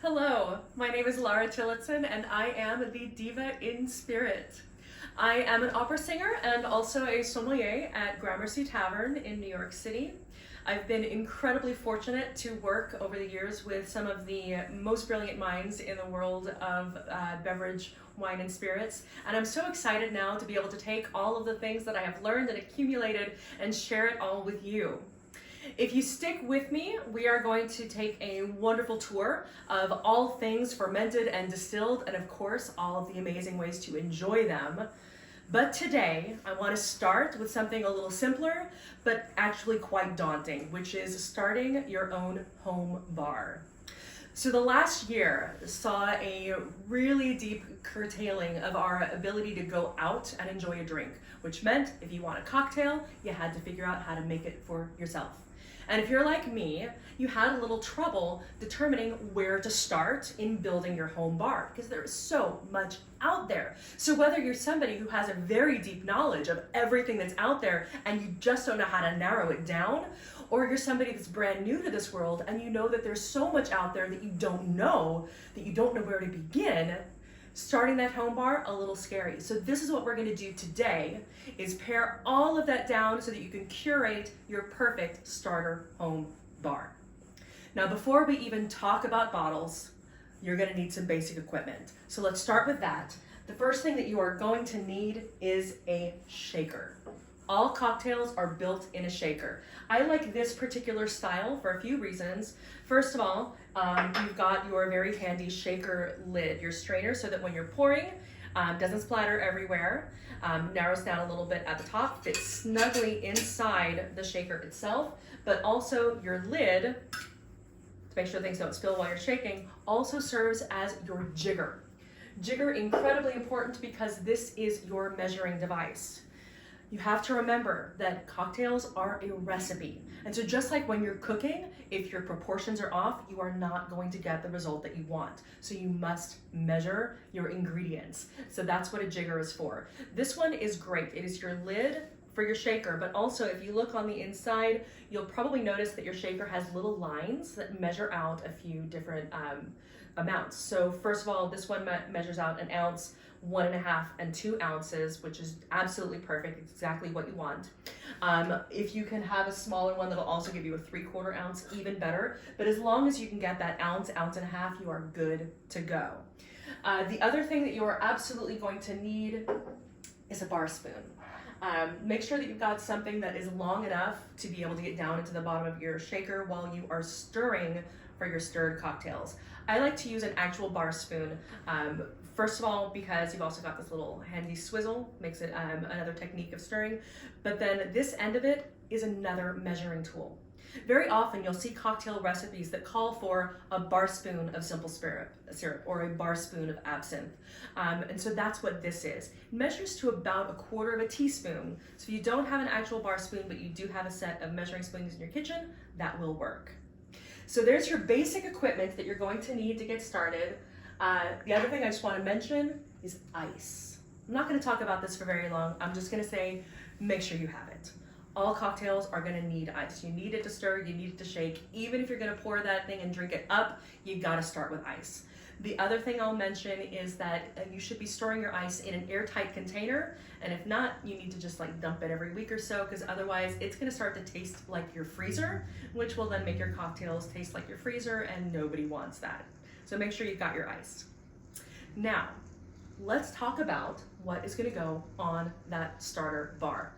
Hello, my name is Lara Tillotson and I am the Diva in Spirit. I am an opera singer and also a sommelier at Gramercy Tavern in New York City. I've been incredibly fortunate to work over the years with some of the most brilliant minds in the world of beverage, wine, and spirits. And I'm so excited now to be able to take all of the things that I have learned and accumulated and share it all with you. If you stick with me, we are going to take a wonderful tour of all things fermented and distilled, and of course, all of the amazing ways to enjoy them. But today, I want to start with something a little simpler, but actually quite daunting, which is starting your own home bar. So the last year saw a really deep curtailing of our ability to go out and enjoy a drink, which meant if you want a cocktail, you had to figure out how to make it for yourself. And if you're like me, you had a little trouble determining where to start in building your home bar because there is so much out there. So whether you're somebody who has a very deep knowledge of everything that's out there and you just don't know how to narrow it down, or you're somebody that's brand new to this world and you know that there's so much out there that you don't know where to begin, starting that home bar a little scary. So this is what we're going to do today, is pare all of that down so that you can curate your perfect starter home bar. Now before we even talk about bottles, you're going to need some basic equipment. So let's start with that. The first thing that you are going to need is a shaker. All cocktails are built in a shaker. I like this particular style for a few reasons. First of all, you've got your very handy shaker lid, your strainer, so that when you're pouring, doesn't splatter everywhere, narrows down a little bit at the top, fits snugly inside the shaker itself, but also your lid, to make sure things don't spill while you're shaking, also serves as your jigger. Jigger, incredibly important because this is your measuring device. You have to remember that cocktails are a recipe. And so just like when you're cooking, if your proportions are off, you are not going to get the result that you want. So you must measure your ingredients. So that's what a jigger is for. This one is great. It is your lid for your shaker, but also if you look on the inside, you'll probably notice that your shaker has little lines that measure out a few different amounts. So first of all, this one measures out an ounce, 1.5 and 2 ounces, which is absolutely perfect. It's exactly what you want. If you can have a smaller one, that'll also give you a 3/4 ounce, even better. But as long as you can get that ounce, 1.5 ounces, you are good to go. The other thing that you are absolutely going to need is a bar spoon. Make sure that you've got something that is long enough to be able to get down into the bottom of your shaker while you are stirring for your stirred cocktails. I like to use an actual bar spoon. First of all, because you've also got this little handy swizzle, makes it another technique of stirring. But then this end of it is another measuring tool. Very often you'll see cocktail recipes that call for a bar spoon of simple syrup or a bar spoon of absinthe. And so that's what this is. It measures to about 1/4 teaspoon. So if you don't have an actual bar spoon, but you do have a set of measuring spoons in your kitchen, that will work. So there's your basic equipment that you're going to need to get started. The other thing I just want to mention is ice. I'm not going to talk about this for very long. I'm just going to say, make sure you have it. All cocktails are going to need ice. You need it to stir, you need it to shake. Even if you're going to pour that thing and drink it up, you got to start with ice. The other thing I'll mention is that you should be storing your ice in an airtight container, and if not, you need to just dump it every week or so, because otherwise it's going to start to taste like your freezer, which will then make your cocktails taste like your freezer, and nobody wants that. So make sure you've got your ice. Now, let's talk about what is going to go on that starter bar.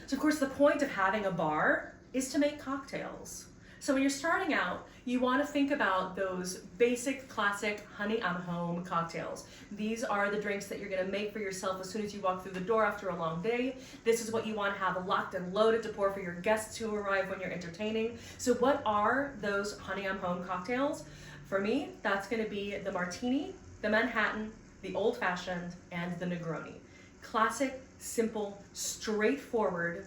So of course the point of having a bar is to make cocktails. So when you're starting out, you want to think about those basic, classic honey I'm home cocktails. These are the drinks that you're going to make for yourself as soon as you walk through the door after a long day. This is what you want to have locked and loaded to pour for your guests who arrive when you're entertaining. So what are those honey I'm home cocktails? For me, that's going to be the Martini, the Manhattan, the Old Fashioned, and the Negroni. Classic, simple, straightforward.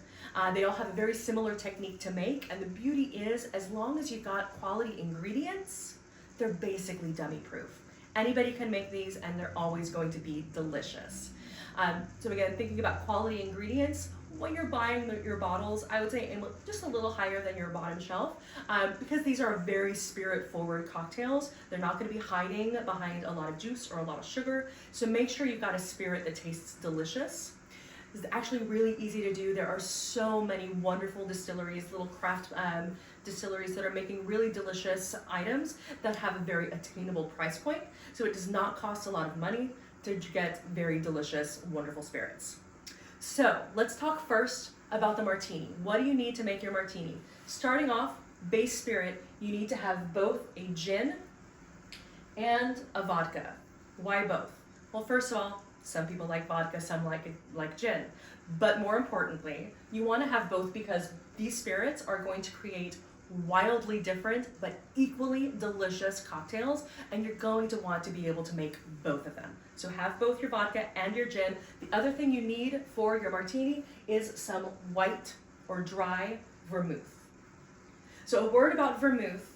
They all have a very similar technique to make, and the beauty is, as long as you've got quality ingredients, they're basically dummy-proof. Anybody can make these, and they're always going to be delicious. So again, thinking about quality ingredients, when you're buying your bottles, I would say aim just a little higher than your bottom shelf, because these are very spirit-forward cocktails. They're not going to be hiding behind a lot of juice or a lot of sugar, so make sure you've got a spirit that tastes delicious. It's actually really easy to do. There are so many wonderful distilleries, little craft distilleries that are making really delicious items that have a very attainable price point, so it does not cost a lot of money to get very delicious, wonderful spirits. So let's talk first about the martini. What do you need to make your martini? Starting off, base spirit, you need to have both a gin and a vodka. Why both? Well, first of all, some people like vodka, some like gin. But more importantly, you want to have both because these spirits are going to create wildly different but equally delicious cocktails, and you're going to want to be able to make both of them. So have both your vodka and your gin. The other thing you need for your martini is some white or dry vermouth. So a word about vermouth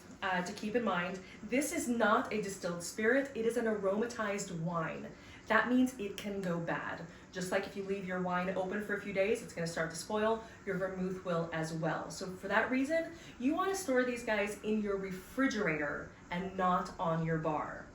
to keep in mind, this is not a distilled spirit, it is an aromatized wine. That means it can go bad. Just like if you leave your wine open for a few days, it's going to start to spoil. Your vermouth will as well. So for that reason, you want to store these guys in your refrigerator and not on your bar.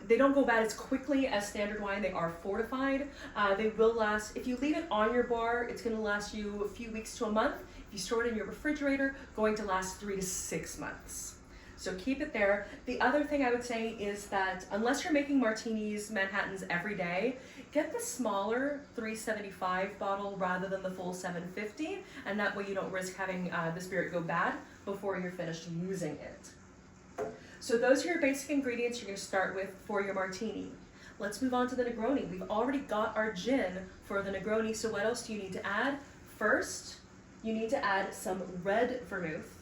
They don't go bad as quickly as standard wine. They are fortified. They will last, if you leave it on your bar, it's going to last you a few weeks to a month. If you store it in your refrigerator, going to last 3 to 6 months. So keep it there. The other thing I would say is that unless you're making martinis, Manhattans every day, get the smaller 375 bottle rather than the full 750, and that way you don't risk having the spirit go bad before you're finished using it. So those are your basic ingredients you're going to start with for your martini. Let's move on to the Negroni. We've already got our gin for the Negroni, so what else do you need to add? First, you need to add some red vermouth.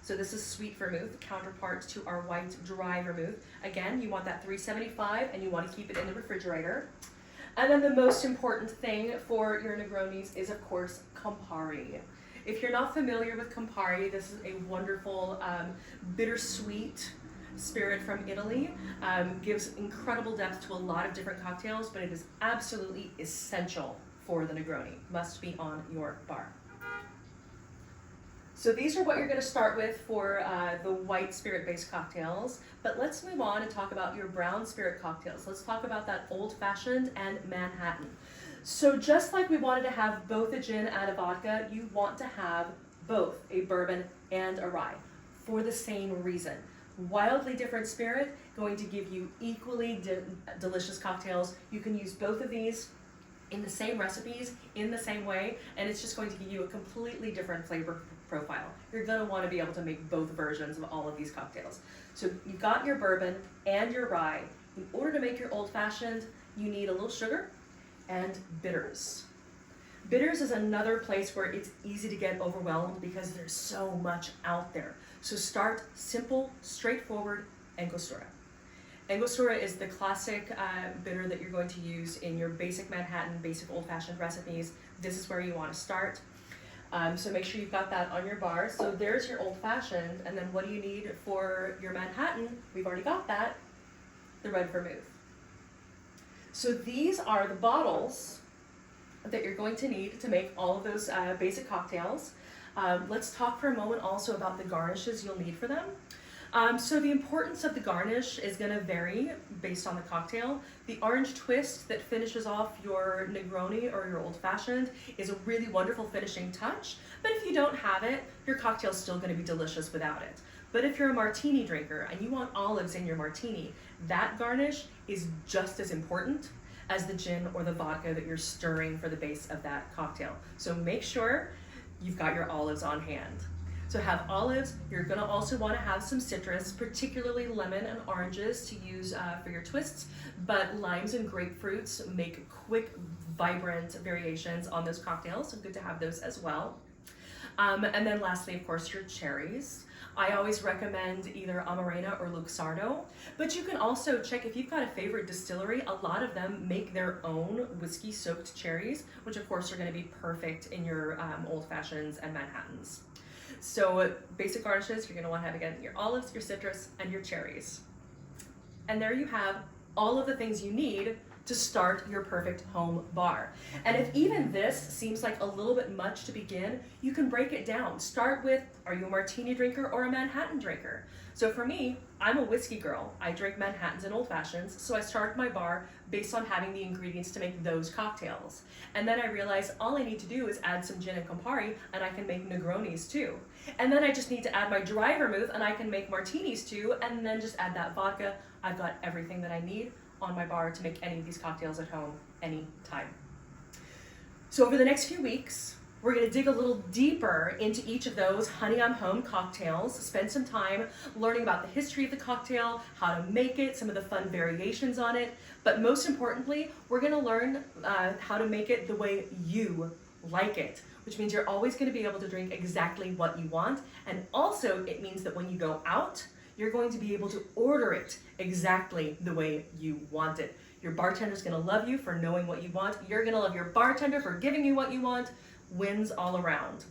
So this is sweet vermouth, counterpart to our white dry vermouth. Again, you want that 375 and you want to keep it in the refrigerator. And then the most important thing for your Negronis is, of course, Campari. If you're not familiar with Campari, this is a wonderful bittersweet spirit from Italy. Gives incredible depth to a lot of different cocktails, but it is absolutely essential for the Negroni. Must be on your bar. So these are what you're going to start with for the white spirit-based cocktails, but let's move on and talk about your brown spirit cocktails. Let's talk about that old-fashioned and Manhattan. So just like we wanted to have both a gin and a vodka, you want to have both a bourbon and a rye for the same reason. Wildly different spirit, going to give you equally delicious cocktails. You can use both of these in the same recipes, in the same way, and it's just going to give you a completely different flavor profile. You're going to want to be able to make both versions of all of these cocktails. So you've got your bourbon and your rye. In order to make your old-fashioned, you need a little sugar and bitters. Bitters is another place where it's easy to get overwhelmed because there's so much out there. So start simple, straightforward, Angostura. Angostura is the classic bitter that you're going to use in your basic Manhattan, basic old-fashioned recipes. This is where you want to start. So make sure you've got that on your bar. So there's your old-fashioned, and then what do you need for your Manhattan? We've already got that, the red vermouth. So these are the bottles that you're going to need to make all of those basic cocktails. Let's talk for a moment also about the garnishes you'll need for them. So the importance of the garnish is going to vary based on the cocktail. The orange twist that finishes off your Negroni or your old-fashioned is a really wonderful finishing touch, but if you don't have it, your cocktail's still going to be delicious without it. But if you're a martini drinker and you want olives in your martini, that garnish is just as important as the gin or the vodka that you're stirring for the base of that cocktail. So make sure you've got your olives on hand. So have olives. You're going to also want to have some citrus, particularly lemon and oranges to use for your twists, but limes and grapefruits make quick, vibrant variations on those cocktails, so good to have those as well. And then lastly, of course, your cherries. I always recommend either Amarena or Luxardo, but you can also check if you've got a favorite distillery. A lot of them make their own whiskey-soaked cherries, which of course are going to be perfect in your old-fashions and Manhattans. So basic garnishes, you're going to want to have, again, your olives, your citrus, and your cherries. And there you have all of the things you need to start your perfect home bar. And if even this seems like a little bit much to begin, you can break it down. Start with, are you a martini drinker or a Manhattan drinker? So for me, I'm a whiskey girl. I drink Manhattans and old fashions, so I started my bar based on having the ingredients to make those cocktails. And then I realized all I need to do is add some gin and Campari, and I can make Negronis too. And then I just need to add my dry vermouth, and I can make martinis too, and then just add that vodka. I've got everything that I need on my bar to make any of these cocktails at home, anytime. So over the next few weeks, we're gonna dig a little deeper into each of those Honey I'm Home cocktails, spend some time learning about the history of the cocktail, how to make it, some of the fun variations on it, but most importantly, we're gonna learn how to make it the way you like it, which means you're always gonna be able to drink exactly what you want, and also it means that when you go out, you're going to be able to order it exactly the way you want it. Your bartender's gonna love you for knowing what you want. You're gonna love your bartender for giving you what you want. Wins all around.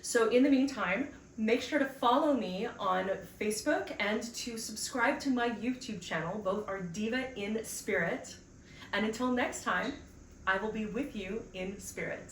So in the meantime, make sure to follow me on Facebook and to subscribe to my YouTube channel. Both are Diva in Spirit. And until next time, I will be with you in spirit.